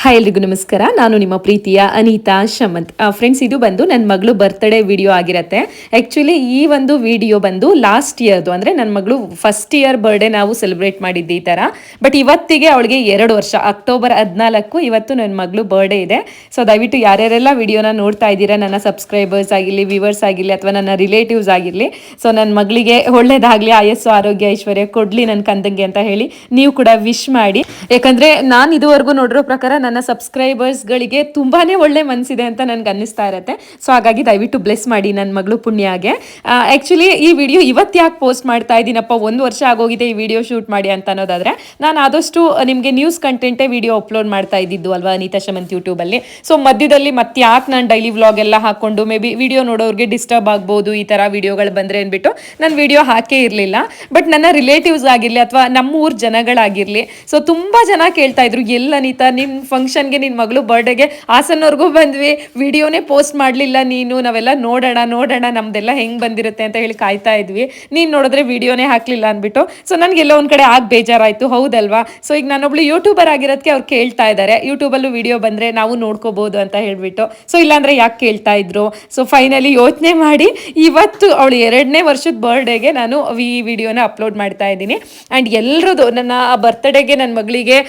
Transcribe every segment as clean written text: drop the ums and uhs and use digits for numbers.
Hi ಎಲ್ರಿಗೂ ನಮಸ್ಕಾರ. ನಾನು ನಿಮ್ಮ ಪ್ರೀತಿಯ ಅನಿತಾ ಶಮಂತ್. ಫ್ರೆಂಡ್ಸ್, ಇದು ಬಂದು ನನ್ನ ಮಗಳು ಬರ್ತ್ಡೇ ವಿಡಿಯೋ ಆಗಿರುತ್ತೆ. ಆ್ಯಕ್ಚುಲಿ ಈ ಒಂದು ವಿಡಿಯೋ ಬಂದು ಲಾಸ್ಟ್ ಇಯರ್ದು, ಅಂದರೆ ನನ್ನ ಮಗಳು ಫಸ್ಟ್ ಇಯರ್ ಬರ್ಡೇ ನಾವು ಸೆಲೆಬ್ರೇಟ್ ಮಾಡಿದ್ದು ಈ ಥರ. ಬಟ್ ಇವತ್ತಿಗೆ ಅವಳಿಗೆ 2 ವರ್ಷ, ಅಕ್ಟೋಬರ್ 14 ಇವತ್ತು ನನ್ನ ಮಗಳು ಬರ್ಡೇ ಇದೆ. ಸೊ ದಯವಿಟ್ಟು ಯಾರ್ಯಾರೆಲ್ಲ ವಿಡಿಯೋನ ನೋಡ್ತಾ ಇದ್ದೀರಾ, ನನ್ನ ಸಬ್ಸ್ಕ್ರೈಬರ್ಸ್ ಆಗಿರಲಿ, ವ್ಯೂವರ್ಸ್ ಆಗಿರಲಿ, ಅಥವಾ ನನ್ನ ರಿಲೇಟಿವ್ಸ್ ಆಗಿರಲಿ, ಸೊ ನನ್ನ ಮಗಳಿಗೆ ಒಳ್ಳೇದಾಗಲಿ, ಆಯಸ್ಸು ಆರೋಗ್ಯ ಐಶ್ವರ್ಯ ಕೊಡಲಿ ನನ್ನ ಕಂದಂಗೆ ಅಂತ ಹೇಳಿ ನೀವು ಕೂಡ ವಿಶ್ ಮಾಡಿ. ಯಾಕಂದರೆ ನಾನು ಇದುವರೆಗೂ ನೋಡಿರೋ ಪ್ರಕಾರ ನನ್ನ ಸಬ್ಸ್ಕ್ರೈಬರ್ಸ್ಗಳಿಗೆ ತುಂಬಾ ಒಳ್ಳೆ ಮನಸ್ಸಿದೆ ಅಂತ ನನಗೆ ಅನ್ನಿಸ್ತಾ ಇರುತ್ತೆ. ಸೊ ಹಾಗಾಗಿ ದಯವಿಟ್ಟು ಬ್ಲೆಸ್ ಮಾಡಿ ನನ್ನ ಮಗಳು ಪುಣ್ಯಾಗೆ. ಆ್ಯಕ್ಚುಲಿ ಈ ವಿಡಿಯೋ ಇವತ್ತು ಯಾಕೆ ಪೋಸ್ಟ್ ಮಾಡ್ತಾ ಇದ್ದೀನಪ್ಪ, 1 ವರ್ಷ ಆಗೋಗಿದೆ ಈ ವಿಡಿಯೋ ಶೂಟ್ ಮಾಡಿ ಅಂತ ಅನ್ನೋದಾದರೆ, ನಾನು ಆದಷ್ಟು ನಿಮಗೆ ನ್ಯೂಸ್ ಕಂಟೆಂಟೇ ವಿಡಿಯೋ ಅಪ್ಲೋಡ್ ಮಾಡ್ತಾ ಇದ್ದಿದ್ದು ಅಲ್ವಾ ಅನಿತಾ ಶಮಂತ್ ಯೂಟ್ಯೂಬಲ್ಲಿ. ಸೊ ಮಧ್ಯದಲ್ಲಿ ಮತ್ತೆ ಯಾಕೆ ನಾನು ಡೈಲಿ ವ್ಲಾಗ್ ಎಲ್ಲ ಹಾಕ್ಕೊಂಡು ಮೇ ಬಿ ವಿಡಿಯೋ ನೋಡೋರಿಗೆ ಡಿಸ್ಟರ್ಬ್ ಆಗ್ಬೋದು ಈ ಥರ ವಿಡಿಯೋಗಳು ಬಂದರೆ ಅಂದ್ಬಿಟ್ಟು ನಾನು ವಿಡಿಯೋ ಹಾಕೇ ಇರಲಿಲ್ಲ. ಬಟ್ ನನ್ನ ರಿಲೇಟಿವ್ಸ್ ಆಗಿರಲಿ ಅಥವಾ ನಮ್ಮೂರ ಜನಗಳಾಗಿರಲಿ, ಸೊ ತುಂಬ ಜನ ಕೇಳ್ತಾ ಇದ್ರು, ಎಲ್ಲ ಅನಿತಾ ನಿನ್ನ ಫಂಕ್ಷನ್ಗೆ ನಿನ್ನ ಮಗಳು ಬರ್ಡೇಗೆ ಹಾಸನವರೆಗೂ ಬಂದ್ವಿ, ವಿಡಿಯೋನೇ ಪೋಸ್ಟ್ ಮಾಡಲಿಲ್ಲ ನೀನು, ನಾವೆಲ್ಲ ನೋಡೋಣ ನಮ್ದೆಲ್ಲ ಹೆಂಗೆ ಬಂದಿರುತ್ತೆ ಅಂತ ಹೇಳಿ ಕಾಯ್ತಾ ಇದ್ವಿ, ನೀನು ನೋಡಿದ್ರೆ ವಿಡಿಯೋನೇ ಹಾಕಲಿಲ್ಲ ಅಂದ್ಬಿಟ್ಟು. ಸೊ ನನಗೆಲ್ಲ ಒಂದು ಕಡೆ ಬೇಜಾರಾಯಿತು, ಹೌದಲ್ವಾ. ಸೊ ಈಗ ನಾನೊಬ್ಳು ಯೂಟ್ಯೂಬರ್ ಆಗಿರೋದಕ್ಕೆ ಅವ್ರು ಕೇಳ್ತಾ ಇದ್ದಾರೆ, ಯೂಟ್ಯೂಬಲ್ಲೂ ವಿಡಿಯೋ ಬಂದರೆ ನಾವು ನೋಡ್ಕೋಬೋದು ಅಂತ ಹೇಳಿಬಿಟ್ಟು. ಸೊ ಇಲ್ಲಾಂದರೆ ಯಾಕೆ ಕೇಳ್ತಾ ಇದ್ರು. ಸೊ ಫೈನಲಿ ಯೋಚನೆ ಮಾಡಿ ಇವತ್ತು ಅವಳು 2ನೇ ವರ್ಷದ ಬರ್ಡೇಗೆ ನಾನು ಈ ವಿಡಿಯೋನ ಅಪ್ಲೋಡ್ ಮಾಡ್ತಾ ಇದ್ದೀನಿ. ಆ್ಯಂಡ್ ಎಲ್ಲರದು ನನ್ನ ಬರ್ತ್ಡೇಗೆ ನನ್ನ ಮಗಳಿಗೆ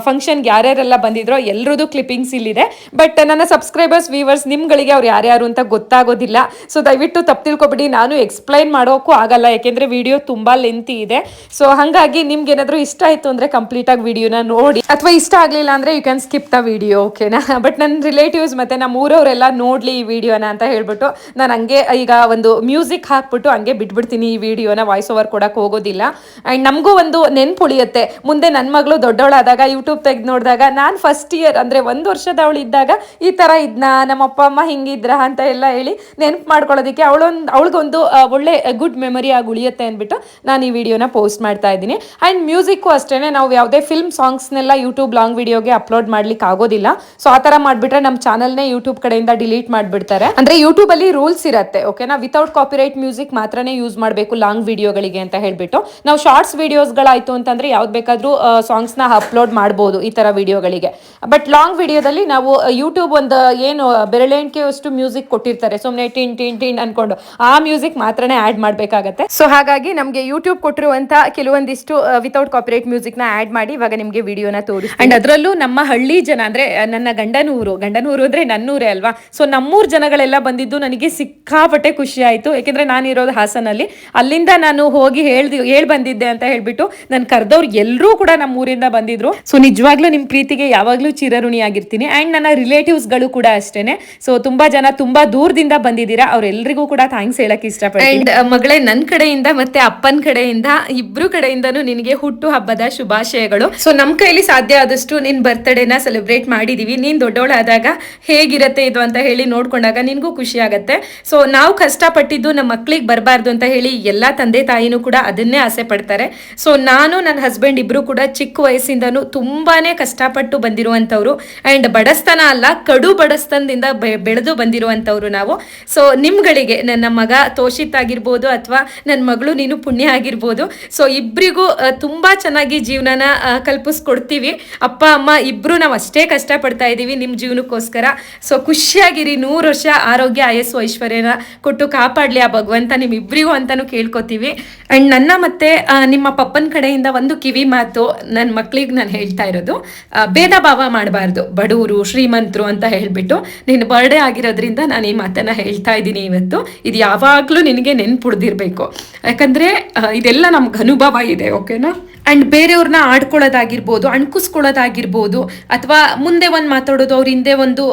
ಫಂಕ್ಷನ್ಗೆ ಯಾರ್ಯಾರೆಲ್ಲ ಬಂದಿದ್ರೋ ಎಲ್ಲರದು ಕ್ಲಿಪ್ಪಿಂಗ್ಸ್ ಇಲ್ಲಿದೆ. ಬಟ್ ನನ್ನ ಸಬ್ಸ್ಕ್ರೈಬರ್ಸ್ ವ್ಯೂವರ್ಸ್ ನಿಮ್ಗಳಿಗೆ ಅವ್ರು ಯಾರ್ಯಾರು ಅಂತ ಗೊತ್ತಾಗೋದಿಲ್ಲ. ಸೊ ದಯವಿಟ್ಟು ತಪ್ಪು ತಿಳ್ಕೊಬಿಡಿ, ನಾನು ಎಕ್ಸ್ಪ್ಲೈನ್ ಮಾಡೋಕ್ಕೂ ಆಗಲ್ಲ, ಯಾಕೆಂದರೆ ವಿಡಿಯೋ ತುಂಬ ಲೆಂತಿ ಇದೆ. ಸೊ ಹಾಗಾಗಿ ನಿಮ್ಗೆ ಏನಾದರೂ ಇಷ್ಟ ಆಯಿತು ಅಂದರೆ ಕಂಪ್ಲೀಟಾಗಿ ವಿಡಿಯೋನ ನೋಡಿ, ಅಥವಾ ಇಷ್ಟ ಆಗಲಿಲ್ಲ ಅಂದರೆ you can skip the video, ಓಕೆನಾ. ಬಟ್ ನನ್ನ ರಿಲೇಟಿವ್ಸ್ ಮತ್ತು ನಮ್ಮ ಊರವರೆಲ್ಲ ನೋಡಲಿ ಈ ವಿಡಿಯೋನ ಅಂತ ಹೇಳ್ಬಿಟ್ಟು ನಾನು ಹಂಗೆ ಈಗ ಒಂದು ಮ್ಯೂಸಿಕ್ ಹಾಕ್ಬಿಟ್ಟು ಹಂಗೆ ಬಿಟ್ಬಿಡ್ತೀನಿ ಈ ವಿಡಿಯೋನ, ವಾಯ್ಸ್ ಓವರ್ ಕೊಡೋಕೆ ಹೋಗೋದಿಲ್ಲ. ಆ್ಯಂಡ್ ನಮಗೂ ಒಂದು ನೆನ್ಪು ಉಳಿಯುತ್ತೆ, ಮುಂದೆ ನನ್ನ ಮಗಳು ದೊಡ್ಡವಳಾದಾಗ ಯೂಟ್ಯೂಬ್ ತೆಗೆದು ನೋಡಿದಾಗ ನಾನು ಫಸ್ಟ್ ಇಯರ್ ಅಂದರೆ 1 ವರ್ಷದವಳು ಇದ್ದಾಗ ಈ ಥರ ಇದನ್ನ ನಮ್ಮ ಅಪ್ಪ ಅಮ್ಮ ಹಿಂಗಿದ್ರ ಅಂತ ಎಲ್ಲ ಹೇಳಿ ನೆನಪು ಮಾಡ್ಕೊಳ್ಳೋದಕ್ಕೆ ಅವಳಿಗೊಂದು ಒಳ್ಳೆ ಗುಡ್ ಮೆಮೊರಿ ಆಗಿ ಉಳಿಯುತ್ತೆ ಅಂದ್ಬಿಟ್ಟು ನಾನು ಈ ವಿಡಿಯೋನ ಪೋಸ್ಟ್ ಮಾಡ್ತಾ ಇದ್ದೀನಿ. ಆ್ಯಂಡ್ ಮ್ಯೂಸಿಕ್ಕು ಅಷ್ಟೇ, ನಾವು ಯಾವುದೇ ಫಿಲ್ಮ್ ಸಾಂಗ್ಸ್ನೆಲ್ಲ ಯೂಟ್ಯೂಬ್ ಲಾಂಗ್ ವಿಡಿಯೋಗೆ ಅಪ್ಲೋಡ್ ಮಾಡ್ಲಿಕ್ಕೆ ಆಗೋದಿಲ್ಲ. ಸೊ ಆ ಥರ ಮಾಡಿಬಿಟ್ರೆ ನಮ್ಮ ಚಾನಲ್ನೇ ಯೂಟ್ಯೂಬ್ ಕಡೆಯಿಂದ ಡಿಲೀಟ್ ಮಾಡಿಬಿಡ್ತಾರೆ. ಅಂದರೆ ಯೂಟ್ಯೂಬಲ್ಲಿ ರೂಲ್ಸ್ ಇರುತ್ತೆ, ಓಕೆನಾ, ವಿತೌಟ್ ಕಾಪಿರೈಟ್ ಮ್ಯೂಸಿಕ್ ಮಾತ್ರನೇ ಯೂಸ್ ಮಾಡಬೇಕು ಲಾಂಗ್ ವಿಡಿಯೋಗಳಿಗೆ ಅಂತ ಹೇಳ್ಬಿಟ್ಟು. ನಾವು ಶಾರ್ಟ್ಸ್ ವಿಡಿಯೋಸ್ಗಳಾಯಿತು ಅಂತಂದರೆ ಯಾವ್ದು ಬೇಕಾದರೂ ಸಾಂಗ್ಸ್ನ ಅಪ್ಲೋಡ್ ಮಾಡ್ಬೋದು ಈ ಥರ ವಿಡಿಯೋಗಳಿಗೆ. ಬಟ್ ಲಾಂಗ್ ವಿಡಿಯೋದಲ್ಲಿ ನಾವು ಯೂಟ್ಯೂಬ್ ಒಂದು ಏನು ಬೆರಳೆಣಿಕೆ ಅಷ್ಟು ಮ್ಯೂಸಿಕ್ ಕೊಟ್ಟಿರ್ತಾರೆ, ಸುಮ್ಮನೆ ಟಿನ್ ಟಿನ್ ಟಿನ್ ಅನ್ಕೊಂಡು ಆ ಮ್ಯೂಸಿಕ್ ಮಾತ್ರನೇ ಆ್ಯಡ್ ಮಾಡಬೇಕಾಗತ್ತೆ. ಸೊ ಹಾಗಾಗಿ ನಮಗೆ ಯೂಟ್ಯೂಬ್ ಕೊಟ್ಟಿರುವಂಥ ಕೆಲವೊಂದಿಷ್ಟು ವಿತೌಟ್ ಕಾಪಿರೈಟ್ ಮ್ಯೂಸಿಕ್ನ ಆ್ಯಡ್ ಮಾಡಿ ಇವಾಗ ನಿಮಗೆ ವಿಡಿಯೋನ ತೋರಿಸಿ. ಆ್ಯಂಡ್ ಅದರಲ್ಲೂ ನಮ್ಮ ಹಳ್ಳಿ ಜನ ಅಂದರೆ ನನ್ನ ಗಂಡನೂರು ಅಂದರೆ ನನ್ನೂರೇ ಅಲ್ವಾ. ಸೊ ನಮ್ಮೂರ ಜನಗಳೆಲ್ಲ ಬಂದಿದ್ದು ನನಗೆ ಸಿಕ್ಕಾಪಟ್ಟೆ ಖುಷಿ ಆಯಿತು, ಯಾಕೆಂದರೆ ನಾನಿರೋದು ಹಾಸನಲ್ಲಿ. ಅಲ್ಲಿಂದ ನಾನು ಹೋಗಿ ಹೇಳಿ ಬಂದಿದ್ದೆ ಅಂತ ಹೇಳ್ಬಿಟ್ಟು ನಾನು ಕರೆದವ್ರು ಎಲ್ಲರೂ ಕೂಡ ನಮ್ಮ ಊರಿಂದ ಬಂದಿದ್ರು. ಸೊ ನಿಜವಾಗ್ಲೂ ನಿಮ್ಮ ಪ್ರೀತಿಗೆ ಯಾವಾಗಲೂ ಚಿರಋಣಿ ಆಗಿರ್ತೀನಿ. ಆ್ಯಂಡ್ ನನ್ನ ರಿಲೇಟಿವ್ಸ್ಗಳು ಕೂಡ ಅಷ್ಟೇನೆ. ಸೊ ತುಂಬಾ ಜನ ತುಂಬಾ ದೂರದಿಂದ ಬಂದಿದ್ದೀರಾ, ಅವರೆಲ್ಲರಿಗೂ ಕೂಡ ಥ್ಯಾಂಕ್ಸ್ ಹೇಳಕ್ಕೆ ಇಷ್ಟಪಡ್ತೀನಿ. ಆ್ಯಂಡ್ ಮಗಳೇ, ನನ್ನ ಕಡೆಯಿಂದ ಮತ್ತೆ ಅಪ್ಪನ ಕಡೆಯಿಂದ ಇಬ್ರು ಕಡೆಯಿಂದನೂ ನಿನಗೆ ಹುಟ್ಟು ಹಬ್ಬದ ಶುಭಾಶಯಗಳು. ಸೊ ನಮ್ಮ ಕೈಲಿ ಸಾಧ್ಯ ಆದಷ್ಟು ನಿನ್ನ ಬರ್ತ್ಡೇನ ಸೆಲೆಬ್ರೇಟ್ ಮಾಡಿದೀವಿ. ನೀನು ದೊಡ್ಡವಳಾದಾಗ ಹೇಗಿರತ್ತೆ ಇದು ಅಂತ ಹೇಳಿ ನೋಡ್ಕೊಂಡಾಗ ನಿನಗೂ ಖುಷಿ ಆಗುತ್ತೆ. ಸೊ ನಾವು ಕಷ್ಟಪಟ್ಟಿದ್ದು ನಮ್ಮ ಮಕ್ಳಿಗೆ ಬರಬಾರ್ದು ಅಂತ ಹೇಳಿ ಎಲ್ಲ ತಂದೆ ತಾಯಿನೂ ಕೂಡ ಅದನ್ನೇ ಆಸೆ ಪಡ್ತಾರೆ. ಸೊ ನಾನು ನನ್ನ ಹಸ್ಬೆಂಡ್ ಇಬ್ರು ಕೂಡ ಚಿಕ್ಕ ವಯಸ್ಸಿಂದನೂ ತುಂಬಾನೇ ಕಷ್ಟಪಟ್ಟು ಬಂದಿರುವಂಥವ್ರು. ಆ್ಯಂಡ್ ಬಡಸ್ತನ ಅಲ್ಲ, ಕಡು ಬಡಸ್ತನದಿಂದ ಬೆಳೆದು ಬಂದಿರುವಂಥವ್ರು ನಾವು. ಸೊ ನಿಮ್ಗಳಿಗೆ ನನ್ನ ಮಗ ತೋಷಿತ್ ಆಗಿರ್ಬೋದು ಅಥವಾ ನನ್ನ ಮಗಳು ನೀನು ಪುಣ್ಯ ಆಗಿರ್ಬೋದು, ಸೊ ಇಬ್ಬರಿಗೂ ತುಂಬ ಚೆನ್ನಾಗಿ ಜೀವನನ ಕಲ್ಪಿಸ್ಕೊಡ್ತೀವಿ. ಅಪ್ಪ ಅಮ್ಮ ಇಬ್ಬರು ನಾವು ಅಷ್ಟೇ ಕಷ್ಟಪಡ್ತಾ ಇದ್ದೀವಿ ನಿಮ್ಮ ಜೀವನಕ್ಕೋಸ್ಕರ. ಸೊ ಖುಷಿಯಾಗಿರಿ, 100 ವರ್ಷ ಆರೋಗ್ಯ ಆಯಸ್ಸು ಐಶ್ವರ್ಯನ ಕೊಟ್ಟು ಕಾಪಾಡಲಿ ಆ ಭಗವಂತ ನಿಮ್ಮಿಬ್ಬರಿಗೂ ಅಂತಲೂ ಕೇಳ್ಕೊತೀವಿ. ಆ್ಯಂಡ್ ನನ್ನ ಮತ್ತೆ ನಿಮ್ಮ ಪಪ್ಪನ ಕಡೆಯಿಂದ ಒಂದು ಕಿವಿ ಮಾತು ನನ್ನ ಮಕ್ಳಿಗೆ ನಾನು ಹೇಳ್ತಾ ಇರೋದು, ಭೇದ ಭಾವ ಮಾಡಬಾರ್ದು, ಬಡವರು ಶ್ರೀಮಂತರು ಅಂತ ಹೇಳ್ಬಿಟ್ಟು. ನಿನ್ನ ಬರ್ಡೇ ಆಗಿರೋದ್ರಿಂದ ನಾನು ಈ ಮಾತನ್ನು ಹೇಳ್ತಾ ಇದ್ದೀನಿ ಇವತ್ತು. ಇದು ಯಾವಾಗಲೂ ನಿನಗೆ ನೆನ್ಪುಡ್ದಿರ್ಬೇಕು, ಯಾಕಂದರೆ ಇದೆಲ್ಲ ನಮ್ಗೆ ಅನುಭವ ಇದೆ, ಓಕೆನಾ. ಆ್ಯಂಡ್ ಬೇರೆಯವ್ರನ್ನ ಆಡ್ಕೊಳ್ಳೋದಾಗಿರ್ಬೋದು, ಅಣ್ಕಿಸ್ಕೊಳ್ಳೋದಾಗಿರ್ಬೋದು, ಅಥವಾ ಮುಂದೆ ಒಂದು ಮಾತಾಡೋದು ಅವ್ರ ಹಿಂದೆ ಒಂದು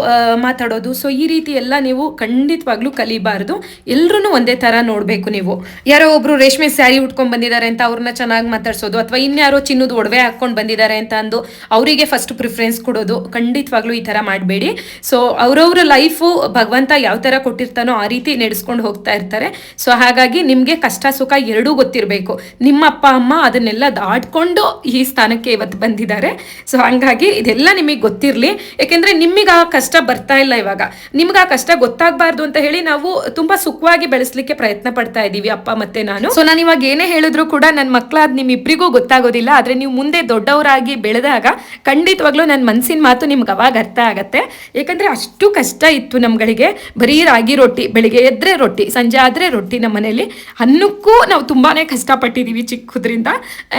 ಮಾತಾಡೋದು. ಸೊ ಈ ರೀತಿ ಎಲ್ಲ ನೀವು ಖಂಡಿತವಾಗ್ಲೂ ಕಲಿಬಾರ್ದು. ಎಲ್ಲರೂ ಒಂದೇ ಥರ ನೋಡಬೇಕು. ನೀವು ಯಾರೋ ಒಬ್ರು ರೇಷ್ಮೆ ಸ್ಯಾರಿ ಉಟ್ಕೊಂಡು ಬಂದಿದ್ದಾರೆ ಅಂತ ಅವ್ರನ್ನ ಚೆನ್ನಾಗಿ ಮಾತಾಡ್ಸೋದು, ಅಥವಾ ಇನ್ಯಾರೋ ಚಿನ್ನದ ಒಡವೆ ಹಾಕ್ಕೊಂಡು ಬಂದಿದ್ದಾರೆ ಅಂತ ಅಂದು ಅವರಿಗೆ ಫಸ್ಟ್ ಪ್ರಿಫರೆನ್ಸ್ ಕೊಡೋದು, ಖಂಡಿತವಾಗ್ಲೂ ಈ ಥರ ಮಾಡಬೇಡಿ. ಸೊ ಅವ್ರವ್ರ ಲೈಫು ಭಗವಂತ ಯಾವ ಥರ ಕೊಟ್ಟಿರ್ತಾನೋ ಆ ರೀತಿ ನಡೆಸ್ಕೊಂಡು ಹೋಗ್ತಾ ಇರ್ತಾರೆ. ಸೊ ಹಾಗಾಗಿ ನಿಮಗೆ ಕಷ್ಟ ಸುಖ ಎರಡೂ ಗೊತ್ತಿರಬೇಕು. ನಿಮ್ಮ ಅಪ್ಪ ಅಮ್ಮ ಅದನ್ನೆಲ್ಲ ದಾಟ್ಕೊಂಡು ಈ ಸ್ಥಾನಕ್ಕೆ ಇವತ್ತು ಬಂದಿದ್ದಾರೆ. ಸೊ ಹಂಗಾಗಿ ಇದೆಲ್ಲ ನಿಮಗೆ ಗೊತ್ತಿರಲಿ, ಯಾಕೆಂದರೆ ನಿಮಗೆ ಆ ಕಷ್ಟ ಬರ್ತಾ ಇಲ್ಲ ಇವಾಗ. ನಿಮ್ಗೆ ಆ ಕಷ್ಟ ಗೊತ್ತಾಗಬಾರ್ದು ಅಂತ ಹೇಳಿ ನಾವು ತುಂಬ ಸುಖವಾಗಿ ಬೆಳೆಸಲಿಕ್ಕೆ ಪ್ರಯತ್ನ ಪಡ್ತಾ ಇದ್ದೀವಿ, ಅಪ್ಪ ಮತ್ತೆ ನಾನು. ಸೊ ನಾನು ಇವಾಗ ಏನೇ ಹೇಳಿದ್ರು ಕೂಡ ನನ್ನ ಮಕ್ಕಳಾದ ನಿಮ್ಮಿಬ್ಬರಿಗೂ ಗೊತ್ತಾಗೋದಿಲ್ಲ. ಆದರೆ ನೀವು ಮುಂದೆ ದೊಡ್ಡವರಾಗಿ ಬೆಳೆದಾಗ ಖಂಡಿತವಾಗ್ಲೂ ನನ್ನ ನನ್ನ ಮನಸ್ಸಿನ ಮಾತು ನಿಮ್ಗೆ ಅವಾಗ ಅರ್ಥ ಆಗತ್ತೆ. ಯಾಕಂದರೆ ಅಷ್ಟು ಕಷ್ಟ ಇತ್ತು ನಮ್ಗಳಿಗೆ. ಬರೀ ರಾಗಿ ರೊಟ್ಟಿ, ಬೆಳಿಗ್ಗೆ ಎದ್ದರೆ ರೊಟ್ಟಿ, ಸಂಜೆ ಆದರೆ ರೊಟ್ಟಿ. ನಮ್ಮ ಮನೇಲಿ ಅನ್ನಕ್ಕೂ ನಾವು ತುಂಬಾ ಕಷ್ಟಪಟ್ಟಿದ್ದೀವಿ ಚಿಕ್ಕದ್ರಿಂದ.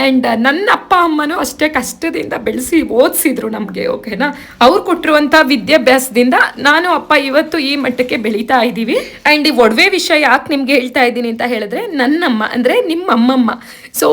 ಆ್ಯಂಡ್ ನನ್ನ ಅಪ್ಪ ಅಮ್ಮನೂ ಅಷ್ಟೇ ಕಷ್ಟದಿಂದ ಬೆಳೆಸಿ ಓದಿಸಿದ್ರು ನಮಗೆ, ಓಕೆನಾ. ಅವ್ರು ಕೊಟ್ಟಿರುವಂಥ ವಿದ್ಯಾಭ್ಯಾಸದಿಂದ ನಾನು ಅಪ್ಪ ಇವತ್ತು ಈ ಮಟ್ಟಕ್ಕೆ ಬೆಳೀತಾ ಇದ್ದೀವಿ. ಆ್ಯಂಡ್ ಈ ಒಡವೆ ವಿಷಯ ಯಾಕೆ ನಿಮ್ಗೆ ಹೇಳ್ತಾ ಇದ್ದೀನಿ ಅಂತ ಹೇಳಿದ್ರೆ, ನನ್ನಮ್ಮ ಅಂದರೆ ನಿಮ್ಮ ಅಮ್ಮಮ್ಮ. ಸೊ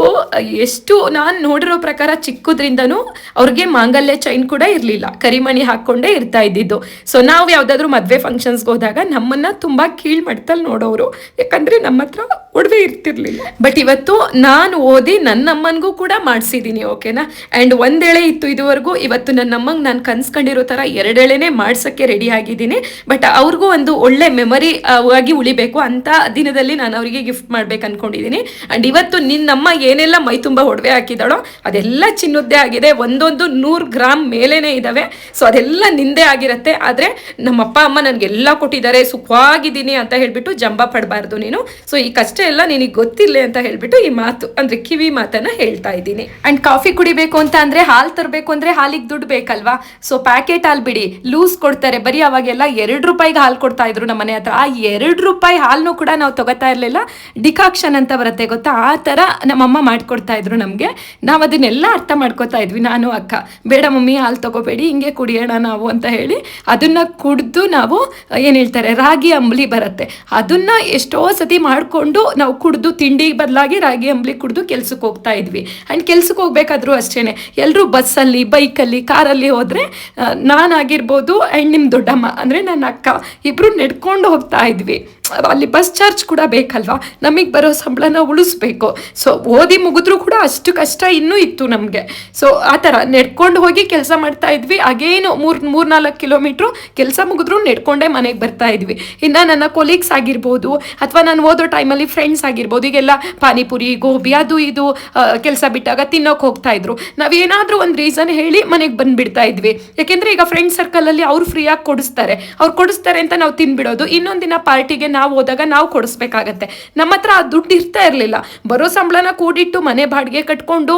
ಎಷ್ಟು ನಾನು ನೋಡಿರೋ ಪ್ರಕಾರ ಚಿಕ್ಕದ್ರಿಂದನೂ ಅವ್ರಿಗೆ ಮಾಂಗಲ್ಯ ಚೈನ್ ಕೂಡ ಇರಲಿಲ್ಲ, ಕರಿಮಣಿ ಹಾಕ್ಕೊಂಡೇ ಇರ್ತಾ ಇದ್ದಿದ್ದು. ಸೊ ನಾವು ಯಾವುದಾದ್ರೂ ಮದುವೆ ಫಂಕ್ಷನ್ಸ್ಗೆ ಹೋದಾಗ ನಮ್ಮನ್ನು ತುಂಬ ಕೀಳ್ಮಟ್ಟದಲ್ಲಿ ನೋಡೋರು, ಯಾಕಂದರೆ ನಮ್ಮ ಹತ್ರ ಒಡವೆ ಇರ್ತಿರ್ಲಿಲ್ಲ. ಬಟ್ ಇವತ್ತು ನಾನು ಓದಿ ನನ್ನಮ್ಮನಿಗೂ ಕೂಡ ಮಾಡಿಸಿದ್ದೀನಿ, ಓಕೆನಾ. ಆ್ಯಂಡ್ ಒಂದೇಳೆ ಇತ್ತು ಇದುವರೆಗೂ, ಇವತ್ತು ನನ್ನಮ್ಮಂಗೆ ನಾನು ಕನ್ಸ್ಕೊಂಡಿರೋ ಥರ ಎರಡೆಳೆನೇ ಮಾಡ್ಸೋಕ್ಕೆ ರೆಡಿ ಆಗಿದ್ದೀನಿ. ಬಟ್ ಅವ್ರಿಗೂ ಒಂದು ಒಳ್ಳೆ ಮೆಮರಿ ಆಗಿ ಉಳಿಬೇಕು ಅಂತ ದಿನದಲ್ಲಿ ನಾನು ಅವರಿಗೆ ಗಿಫ್ಟ್ ಮಾಡ್ಬೇಕು ಅಂದ್ಕೊಂಡಿದ್ದೀನಿ. ಆ್ಯಂಡ್ ಇವತ್ತು ನಿನ್ನಮ್ಮ ಏನೆಲ್ಲ ಮೈ ತುಂಬ ಒಡವೆ ಹಾಕಿದಾಳೋ ಅದೆಲ್ಲ ಚಿನ್ನದ್ದೇ ಆಗಿದೆ, ಒಂದೊಂದು 100 ಗ್ರಾಮ್ ಮೇಲೇನೆ ಇದ್ದಾವೆ. ಸೊ ಅದೆಲ್ಲ ನಿಂದೇ ಆಗಿರುತ್ತೆ. ಆದರೆ ನಮ್ಮ ಅಪ್ಪ ಅಮ್ಮ ನನಗೆಲ್ಲ ಕೊಟ್ಟಿದ್ದಾರೆ, ಸುಖವಾಗಿದ್ದೀನಿ ಅಂತ ಹೇಳ್ಬಿಟ್ಟು ಜಂಬ ಪಡಬಾರ್ದು ನೀನು. ಸೊ ಈ ಕಷ್ಟ ಎಲ್ಲ ನಿನಗೆ ಗೊತ್ತಿಲ್ಲ ಅಂತ ಹೇಳ್ಬಿಟ್ಟು ಈ ಮಾತು ಅಂದರೆ ಕಿವಿ ಮಾತನ್ನ ಹೇಳ್ತಾ ಇದ್ದೀನಿ. ಆ್ಯಂಡ್ ಕಾಫಿ ಕುಡಿಬೇಕು ಅಂತ ಅಂದರೆ, ಹಾಲು ತರಬೇಕು ಅಂದರೆ ಹಾಲಿಗೆ ದುಡ್ಡು ಬೇಕಲ್ವಾ. ಸೊ ಪ್ಯಾಕೆಟ್ ಹಾಲು ಬಿಡಿ, ಲೂಸ್ ಕೊಡ್ತಾರೆ. ಬರೀ ಅವಾಗೆಲ್ಲ 2 ರೂಪಾಯಿಗೆ ಹಾಲು ಕೊಡ್ತಾ ಇದ್ರು ನಮ್ಮ ಮನೆ ಹತ್ರ. ಆ 2 ರೂಪಾಯಿ ಹಾಲನ್ನು ಕೂಡ ನಾವು ತಗೋತಾ ಇರಲಿಲ್ಲ. ಡಿಕಾಕ್ಷನ್ ಅಂತ ಬರುತ್ತೆ ಗೊತ್ತಾ, ಆ ಥರ ನಮ್ಮಮ್ಮ ಮಾಡ್ಕೊಡ್ತಾ ಇದ್ರು ನಮಗೆ. ನಾವು ಅದನ್ನೆಲ್ಲ ಅರ್ಥ ಮಾಡ್ಕೋತಾ ಇದ್ವಿ, ನಾನು ಅಕ್ಕ. ಬೇಡ ಮಮ್ಮಿ ಹಾಲು ತಗೋಬೇಡಿ, ಹಿಂಗೆ ಕುಡಿಯೋಣ ನಾವು ಅಂತ ಹೇಳಿ ಅದನ್ನು ಕುಡಿದು ನಾವು ಏನು ಹೇಳ್ತಾರೆ ರಾಗಿ ಅಂಬಲಿ ಬರುತ್ತೆ, ಅದನ್ನು ಎಷ್ಟೋ ಸತಿ ಮಾಡಿಕೊಂಡು ನಾವು ಕುಡಿದು ತಿಂಡಿ ಬದಲಾಗಿ ರಾಗಿ ಅಂಬಲಿ ಕುಡಿದು ಕೆಲ್ಸಕ್ಕೆ ಹೋಗ್ತಾ ಇದ್ವಿ. ಆ್ಯಂಡ್ ಕೆಲ್ಸಕ್ಕೆ ಹೋಗ್ಬೇಕಾದ್ರೂ ಅಷ್ಟೇ, ಎಲ್ಲರೂ ಬಸ್ಸಲ್ಲಿ, ಬೈಕಲ್ಲಿ, ಕಾರಲ್ಲಿ ಹೋದರೆ ನಾನಾಗಿರ್ಬೋದು ಆ್ಯಂಡ್ ನಿಮ್ಮ ದೊಡ್ಡಮ್ಮ ಅಂದರೆ ನನ್ನ ಅಕ್ಕ ಇಬ್ಬರು ನಡ್ಕೊಂಡು ಹೋಗ್ತಾ ಇದ್ವಿ. ಅಲ್ಲಿ ಬಸ್ ಚಾರ್ಜ್ ಕೂಡ ಬೇಕಲ್ವಾ, ನಮಗೆ ಬರೋ ಸಂಬಳನ ಉಳಿಸ್ಬೇಕು. ಸೊ ಓದಿ ಮುಗಿದ್ರೂ ಕೂಡ ಅಷ್ಟು ಕಷ್ಟ ಇನ್ನೂ ಇತ್ತು ನಮಗೆ. ಸೊ ಆ ಥರ ನಡ್ಕೊಂಡು ಹೋಗಿ ಕೆಲಸ ಮಾಡ್ತಾ ಇದ್ವಿ. ಅಗೇನು 3-4 ಕಿಲೋಮೀಟ್ರು ಕೆಲಸ ಮುಗಿದ್ರೂ ನಡ್ಕೊಂಡೇ ಮನೆಗೆ ಬರ್ತಾ ಇದ್ವಿ. ಇನ್ನು ನನ್ನ ಕೊಲೀಗ್ಸ್ ಆಗಿರ್ಬೋದು ಅಥವಾ ನಾನು ಓದೋ ಟೈಮಲ್ಲಿ ಫ್ರೆಂಡ್ಸ್ ಆಗಿರ್ಬೋದು, ಈಗೆಲ್ಲ ಪಾನಿಪುರಿ, ಗೋಬಿ ಅದು ಇದು ಕೆಲಸ ಬಿಟ್ಟಾಗ ತಿನ್ನೋಕೆ ಹೋಗ್ತಾ ಇದ್ರು. ನಾವೇನಾದರೂ ಒಂದು ರೀಸನ್ ಹೇಳಿ ಮನೆಗೆ ಬಂದುಬಿಡ್ತಾ ಇದ್ವಿ. ಯಾಕೆಂದರೆ ಈಗ ಫ್ರೆಂಡ್ ಸರ್ಕಲಲ್ಲಿ ಅವ್ರು ಫ್ರೀಯಾಗಿ ಕೊಡಿಸ್ತಾರೆ ಅಂತ ನಾವು ತಿನ್ಬಿಡೋದು. ಇನ್ನೊಂದಿನ ಪಾರ್ಟಿಗೆ ನಾವು ಹೋದಾಗ ನಾವು ಕೊಡಿಸ್ಬೇಕಾಗತ್ತೆ. ನಮ್ಮ ಹತ್ರ ಆ ದುಡ್ಡು ಇರ್ತಾ ಇರಲಿಲ್ಲ. ಬರೋ ಸಂಬಳನ ಕೂಡಿಟ್ಟು ಮನೆ ಬಾಡಿಗೆ ಕಟ್ಕೊಂಡು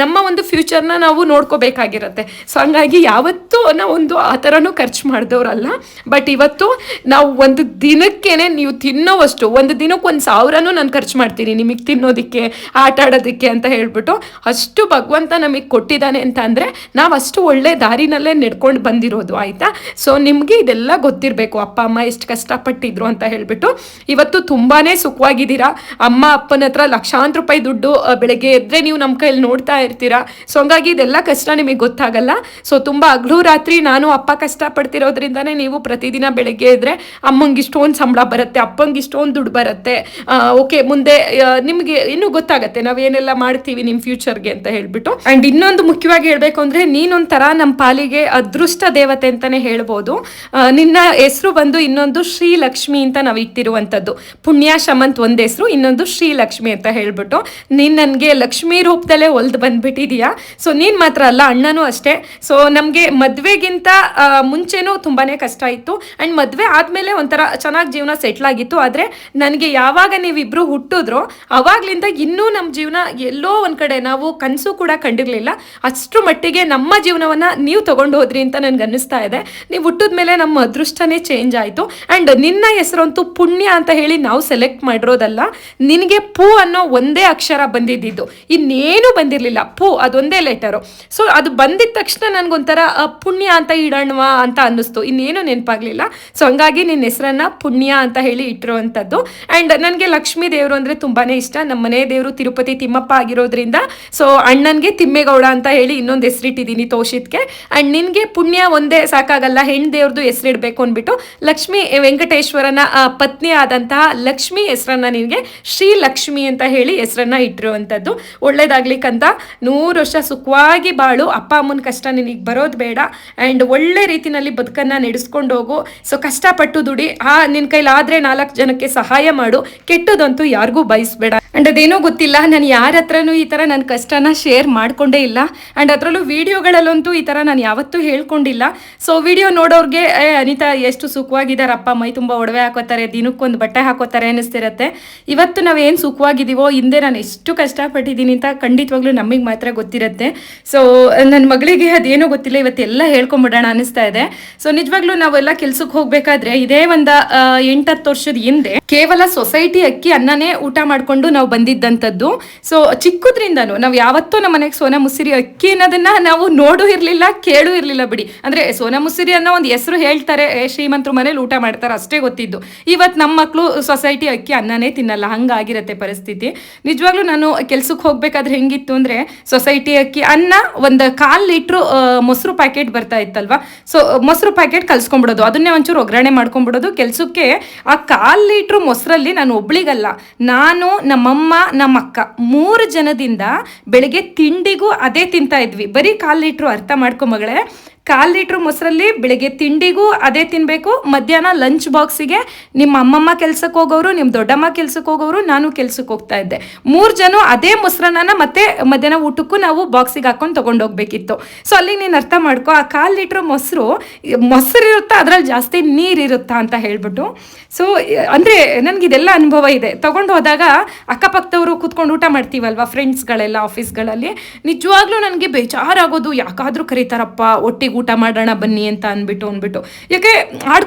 ನಮ್ಮ ಒಂದು ಫ್ಯೂಚರ್ನ ನಾವು ನೋಡ್ಕೋಬೇಕಾಗಿರತ್ತೆ. ಸೊ ಹಂಗಾಗಿ ಯಾವತ್ತೂ ನಾವೊಂದು ಆ ಥರನೂ ಖರ್ಚು ಮಾಡಿದವ್ರಲ್ಲ. ಬಟ್ ಇವತ್ತು ನಾವು ಒಂದು ದಿನಕ್ಕೇನೆ ನೀವು ತಿನ್ನೋವಷ್ಟು, ಒಂದು ದಿನಕ್ಕೆ 1,000ನೂ ನಾನು ಖರ್ಚು ಮಾಡ್ತೀನಿ ನಿಮಗೆ ತಿನ್ನೋದಕ್ಕೆ, ಆಟ ಆಡೋದಕ್ಕೆ ಅಂತ ಹೇಳ್ಬಿಟ್ಟು. ಅಷ್ಟು ಭಗವಂತ ನಮಗೆ ಕೊಟ್ಟಿದ್ದಾನೆ ಅಂತ ಅಂದರೆ ನಾವು ಅಷ್ಟು ಒಳ್ಳೆ ದಾರಿನಲ್ಲೇ ನಡ್ಕೊಂಡು ಬಂದಿರೋದು, ಆಯಿತಾ. ಸೊ ನಿಮಗೆ ಇದೆಲ್ಲ ಗೊತ್ತಿರಬೇಕು, ಅಪ್ಪ ಅಮ್ಮ ಎಷ್ಟು ಕಷ್ಟಪಟ್ಟಿದ್ರು ಅಂತ ಹೇಳ್ಬಿಟ್ಟು. ಇವತ್ತು ತುಂಬಾ ಸುಖವಾಗಿದ್ದೀರಾ. ಅಮ್ಮ ಅಪ್ಪನ ಹತ್ರ ಲಕ್ಷಾಂತರ ರೂಪಾಯಿ ದುಡ್ಡು ಬೆಳಗ್ಗೆ ಎದ್ದರೆ ನೀವು ನಮ್ಮ ಕೈಯಲ್ಲಿ ನೋಡ್ತಾ ಇರ್ತೀರಾ. ಸೊ ಹಂಗಾಗಿ ಇದೆಲ್ಲ ಕಷ್ಟ ನಿಮಗೆ ಗೊತ್ತಾಗಲ್ಲ. ಸೊ ತುಂಬ ಹಗಲು ರಾತ್ರಿ ನಾನು ಅಪ್ಪ ಕಷ್ಟಪಡ್ತಿರೋದ್ರಿಂದನೇ ನೀವು ಪ್ರತಿದಿನ ಬೆಳಗ್ಗೆ ಎದ್ದರೆ ಅಮ್ಮಂಗೆ ಇಷ್ಟೊಂದು ಸಂಬಳ ಬರುತ್ತೆ, ಅಪ್ಪಂಗೆ ಇಷ್ಟೊಂದು ದುಡ್ಡು ಬರುತ್ತೆ, ಓಕೆ ಮುಂದೆ ನಿಮಗೆ ಇನ್ನೂ ಗೊತ್ತಾಗುತ್ತೆ ನಾವೇನೆಲ್ಲ ಮಾಡ್ತೀವಿ ನಿಮ್ಮ ಫ್ಯೂಚರ್ಗೆ ಅಂತ ಹೇಳ್ಬಿಟ್ಟು. ಆ್ಯಂಡ್ ಇನ್ನೊಂದು ಮುಖ್ಯವಾಗಿ ಹೇಳಬೇಕು ಅಂದರೆ, ನೀನೊಂಥರ ನಮ್ಮ ಪಾಲಿಗೆ ಅದೃಷ್ಟ ದೇವತೆ ಅಂತಲೇ ಹೇಳ್ಬೋದು. ನಿನ್ನ ಹೆಸರು ಬಂದು ಇನ್ನೊಂದು ಶ್ರೀಲಕ್ಷ್ಮಿ ಅಂತ ನಾವು ಇಟ್ಟಿರುವಂಥದ್ದು. ಪುಣ್ಯ ಶಮಂತ್ ಒಂದು ಹೆಸರು, ಇನ್ನೊಂದು ಶ್ರೀಲಕ್ಷ್ಮಿ ಅಂತ ಹೇಳ್ಬಿಟ್ಟು. ನೀನು ನನಗೆ ಲಕ್ಷ್ಮಿ ರೂಪದಲ್ಲೇ ಒಲ್ದು ಬಂದುಬಿಟ್ಟಿದೀಯಾ. ಸೊ ನೀನು ಮಾತ್ರ ಅಲ್ಲ, ಅಣ್ಣನೂ ಅಷ್ಟೇ. ಸೊ ನಮಗೆ ಮದುವೆಗಿಂತ ಮುಂಚೆನೂ ತುಂಬಾ ಕಷ್ಟ ಇತ್ತು. ಆ್ಯಂಡ್ ಮದುವೆ ಆದಮೇಲೆ ಒಂಥರ ಚೆನ್ನಾಗಿ ಜೀವನ ಸೆಟ್ಲ್ ಆಗಿತ್ತು. ಆದರೆ ನನಗೆ ಯಾವಾಗ ನೀವಿಬ್ಬರು ಹುಟ್ಟಿದ್ರೋ ಅವಾಗಲಿಂದ ಇನ್ನೂ ನಮ್ಮ ಜೀವನ ಎಲ್ಲೋ ಒಂದು ಕಡೆ ನಾವು ಕನಸು ಕೂಡ ಕಂಡಿರಲಿಲ್ಲ. ಅಷ್ಟರ ಮಟ್ಟಿಗೆ ನಮ್ಮ ಜೀವನವನ್ನು ನೀವು ತೊಗೊಂಡು ಹೋದ್ರಿ ಅಂತ ನನಗೆ ಅನ್ನಿಸ್ತಾ ಇದೆ. ನೀವು ಹುಟ್ಟಿದ ಮೇಲೆ ನಮ್ಮ ಅದೃಷ್ಟನೇ ಚೇಂಜ್ ಆಯಿತು. ಆ್ಯಂಡ್ ನಿನ್ನ ಹೆಸರಂತೂ ಪುಣ್ಯ ಅಂತ ಹೇಳಿ ನಾವು ಸೆಲೆಕ್ಟ್ ಮಾಡಿರೋದಲ್ಲ, ನಿನಗೆ ಪೂ ಅನ್ನೋ ಒಂದೇ ಅಕ್ಷರ ಬಂದಿದ್ದು, ಇನ್ನೇನು ಬಂದಿರಲಿಲ್ಲ. ಪೂ ಅದೊಂದೇ ಲೆಟರು. ಸೊ ಅದು ಬಂದಿದ್ದ ತಕ್ಷಣ ನನಗೊಂಥರ ಪುಣ್ಯ ಅಂತ ಇಡೋಣವಾ ಅಂತ ಅನ್ನಿಸ್ತು, ಇನ್ನೇನು ನೆನಪಾಗಲಿಲ್ಲ. ಸೊ ಹಂಗಾಗಿ ನಿನ್ನ ಹೆಸರನ್ನು ಪುಣ್ಯ ಅಂತ ಹೇಳಿ ಇಟ್ಟಿರುವಂಥದ್ದು. ಆ್ಯಂಡ್ ನನಗೆ ಲಕ್ಷ್ಮೀ ದೇವರು ಅಂದರೆ ತುಂಬಾ ಇಷ್ಟ. ನಮ್ಮ ಮನೆ ದೇವರು ತಿರುಪತಿ ತಿಮ್ಮಪ್ಪ ಆಗಿರೋದ್ರಿಂದ ಸೊ ಅಣ್ಣನಿಗೆ ತಿಮ್ಮೇಗೌಡ ಅಂತ ಹೇಳಿ ಇನ್ನೊಂದು ಹೆಸರಿಟ್ಟಿದ್ದೀನಿ ತೋಷಿತ್ಗೆ. ಆ್ಯಂಡ್ ನಿನಗೆ ಪುಣ್ಯ ಒಂದೇ ಸಾಕಾಗಲ್ಲ, ಹೆಣ್ಣು ದೇವ್ರದ್ದು ಹೆಸರಿಡಬೇಕು ಅಂದ್ಬಿಟ್ಟು ಲಕ್ಷ್ಮೀ ವೆಂಕಟೇಶ್ವರನ ಪತ್ನಿ ಆದಂತಹ ಲಕ್ಷ್ಮಿ ಹೆಸರನ್ನ ನಿನಗೆ ಶ್ರೀಲಕ್ಷ್ಮಿ ಅಂತ ಹೇಳಿ ಹೆಸರನ್ನ ಇಟ್ಟಿರುವಂಥದ್ದು. ಒಳ್ಳೇದಾಗ್ಲಿಕ್ಕಂತ 100 ವರ್ಷ ಸುಖವಾಗಿ ಬಾಳು. ಅಪ್ಪ ಅಮ್ಮನ ಕಷ್ಟ ನಿನಗೆ ಬರೋದು ಬೇಡ. ಆ್ಯಂಡ್ ಒಳ್ಳೆ ರೀತಿಯಲ್ಲಿ ಬದುಕನ್ನು ನಡೆಸ್ಕೊಂಡು ಹೋಗು. ಸೊ ಕಷ್ಟಪಟ್ಟು ದುಡಿ, ನಿನ್ನ ಕೈಲಾದರೆ 4 ಜನಕ್ಕೆ ಸಹಾಯ ಮಾಡು, ಕೆಟ್ಟದಂತೂ ಯಾರಿಗೂ ಬಯಸಬೇಡ. ಆ್ಯಂಡ್ ಅದೇನೋ ಗೊತ್ತಿಲ್ಲ, ನಾನು ಯಾರ ಹತ್ರನೂ ಈ ಥರ ನನ್ನ ಕಷ್ಟನ ಶೇರ್ ಮಾಡಿಕೊಂಡೇ ಇಲ್ಲ. ಆ್ಯಂಡ್ ಅದರಲ್ಲೂ ವೀಡಿಯೋಗಳಲ್ಲಂತೂ ಈ ಥರ ನಾನು ಯಾವತ್ತೂ ಹೇಳ್ಕೊಂಡಿಲ್ಲ. ಸೊ ವಿಡಿಯೋ ನೋಡೋರಿಗೆ ಅನಿತಾ ಎಷ್ಟು ಸುಖವಾಗಿದ್ದಾರೆ, ಅಪ್ಪ ಮೈ ತುಂಬ ಒಡವೆ ಹಾಕೋತಾರೆ ಹಾಕೋತಾರೆ, ದಿನಕ್ಕೊಂದು ಬಟ್ಟೆ ಹಾಕೋತಾರೆ ಅನ್ನಿಸ್ತಿರತ್ತೆ. ಇವತ್ತು ನಾವೇನು ಸುಖವಾಗಿದ್ದೀವೋ ಹಿಂದೆ ನಾನು ಎಷ್ಟು ಕಷ್ಟಪಟ್ಟಿದ್ದೀನಿ ಅಂತ ಖಂಡಿತವಾಗ್ಲೂ ನಮಗೆ ಮಾತ್ರ ಗೊತ್ತಿರುತ್ತೆ. ಸೊ ನನ್ನ ಮಗಳಿಗೆ ಅದೇನೋ ಗೊತ್ತಿಲ್ಲ, ಇವತ್ತೆಲ್ಲ ಹೇಳ್ಕೊಂಬಿಡೋಣ ಅನ್ನಿಸ್ತಾ ಇದೆ. ಸೊ ನಿಜವಾಗ್ಲೂ ನಾವೆಲ್ಲ ಕೆಲ್ಸಕ್ಕೆ ಹೋಗ್ಬೇಕಾದ್ರೆ ಇದೇ ಒಂದು 8-10 ವರ್ಷದ ಹಿಂದೆ ಕೇವಲ ಸೊಸೈಟಿ ಅಕ್ಕಿ ಅನ್ನನೇ ಊಟ ಮಾಡ್ಕೊಂಡು ನಾವು ಬಂದಿದ್ದಂಥದ್ದು. ಸೊ ಚಿಕ್ಕದ್ರಿಂದನೂ ನಾವು ಯಾವತ್ತೂ ನಮ್ಮ ಮನೆಗೆ ಸೋನಾ ಮುಸಿರಿ ಅಕ್ಕಿ ಅನ್ನೋದನ್ನ ನಾವು ನೋಡೂ ಇರಲಿಲ್ಲ, ಕೇಳೂ ಇರಲಿಲ್ಲ ಬಿಡಿ. ಅಂದರೆ ಸೋನಾ ಮುಸಿರಿ ಅನ್ನೋ ಒಂದು ಹೆಸರು ಹೇಳ್ತಾರೆ, ಶ್ರೀಮಂತರು ಮನೇಲಿ ಊಟ ಮಾಡ್ತಾರೆ ಅಷ್ಟೇ ಗೊತ್ತಿದ್ದು. ಇವತ್ತು ನಮ್ಮ ಮಕ್ಕಳು ಸೊಸೈಟಿ ಅಕ್ಕಿ ಅನ್ನನೇ ತಿನ್ನಲ್ಲ, ಹಂಗಾಗಿರುತ್ತೆ ಪರಿಸ್ಥಿತಿ. ನಿಜವಾಗ್ಲೂ ನಾನು ಕೆಲ್ಸಕ್ಕೆ ಹೋಗ್ಬೇಕಾದ್ರೆ ಹೆಂಗಿತ್ತು ಅಂದರೆ ಸೊಸೈಟಿ ಅಕ್ಕಿ ಅನ್ನ, ಒಂದು 1/4 ಲೀಟ್ರು ಮೊಸರು ಪ್ಯಾಕೆಟ್ ಬರ್ತಾ ಇತ್ತಲ್ವಾ. ಸೊ ಮೊಸರು ಪ್ಯಾಕೆಟ್ ಕಲ್ಸ್ಕೊಂಡ್ಬಿಡೋದು, ಅದನ್ನೇ ಒಂಚೂರು ಒಗ್ಗರಣೆ ಮಾಡ್ಕೊಂಡ್ಬಿಡೋದು. ಕೆಲಸಕ್ಕೆ ಆ 1/4 ಲೀಟ್ರು ಮೊಸರಲ್ಲಿ ನಾನು ಒಬ್ಳಿಗಲ್ಲ, ನಾನು ನಮ್ಮಮ್ಮ ನಮ್ಮ ಅಕ್ಕ 3 ಜನದಿಂದ ಬೆಳಿಗ್ಗೆ ತಿಂಡಿಗೂ ಅದೇ ತಿಂತಾ ಇದ್ವಿ. ಬರೀ 1/4 ಲೀಟ್ರು, ಅರ್ಥ ಮಾಡ್ಕೊ ಮಗಳೇ. 1/4 ಲೀಟ್ರ್ ಮೊಸರಲ್ಲಿ ಬೆಳಿಗ್ಗೆ ತಿಂಡಿಗೂ ಅದೇ ತಿನ್ನಬೇಕು, ಮಧ್ಯಾಹ್ನ ಲಂಚ್ ಬಾಕ್ಸಿಗೆ ನಿಮ್ಮ ಅಮ್ಮಮ್ಮ ಕೆಲ್ಸಕ್ಕೆ ಹೋಗೋರು, ನಿಮ್ಮ ದೊಡ್ಡಮ್ಮ ಕೆಲ್ಸಕ್ಕೆ ಹೋಗೋರು, ನಾನು ಕೆಲ್ಸಕ್ಕೆ ಹೋಗ್ತಾ ಇದ್ದೆ. 3 ಜನ ಅದೇ ಮೊಸರನ್ನ ಮತ್ತೆ ಮಧ್ಯಾಹ್ನ ಊಟಕ್ಕೂ ನಾವು ಬಾಕ್ಸಿಗೆ ಹಾಕೊಂಡು ತೊಗೊಂಡೋಗ್ಬೇಕಿತ್ತು. ಸೊ ಅಲ್ಲಿ ನೀನು ಅರ್ಥ ಮಾಡ್ಕೊ, ಆ 1/4 ಲೀಟ್ರ್ ಮೊಸರು ಇರುತ್ತಾ, ಅದರಲ್ಲಿ ಜಾಸ್ತಿ ನೀರಿರುತ್ತಾ ಅಂತ ಹೇಳ್ಬಿಟ್ಟು. ಸೊ ಅಂದರೆ ನನಗಿದೆಲ್ಲ ಅನುಭವ ಇದೆ. ತೊಗೊಂಡು ಹೋದಾಗ ಅಕ್ಕಪಕ್ಕದವರು ಕೂತ್ಕೊಂಡು ಊಟ ಮಾಡ್ತೀವಲ್ವ ಫ್ರೆಂಡ್ಸ್ಗಳೆಲ್ಲ ಆಫೀಸ್ಗಳಲ್ಲಿ, ನಿಜವಾಗ್ಲೂ ನನಗೆ ಬೇಜಾರಾಗೋದು, ಯಾಕಾದರೂ ಕರೀತಾರಪ್ಪ ಒಟ್ಟಿಗೆ ಊಟ ಮಾಡೋಣ ಬನ್ನಿ ಅಂತ ಅಂದ್ಬಿಟ್ಟು ಯಾಕೆ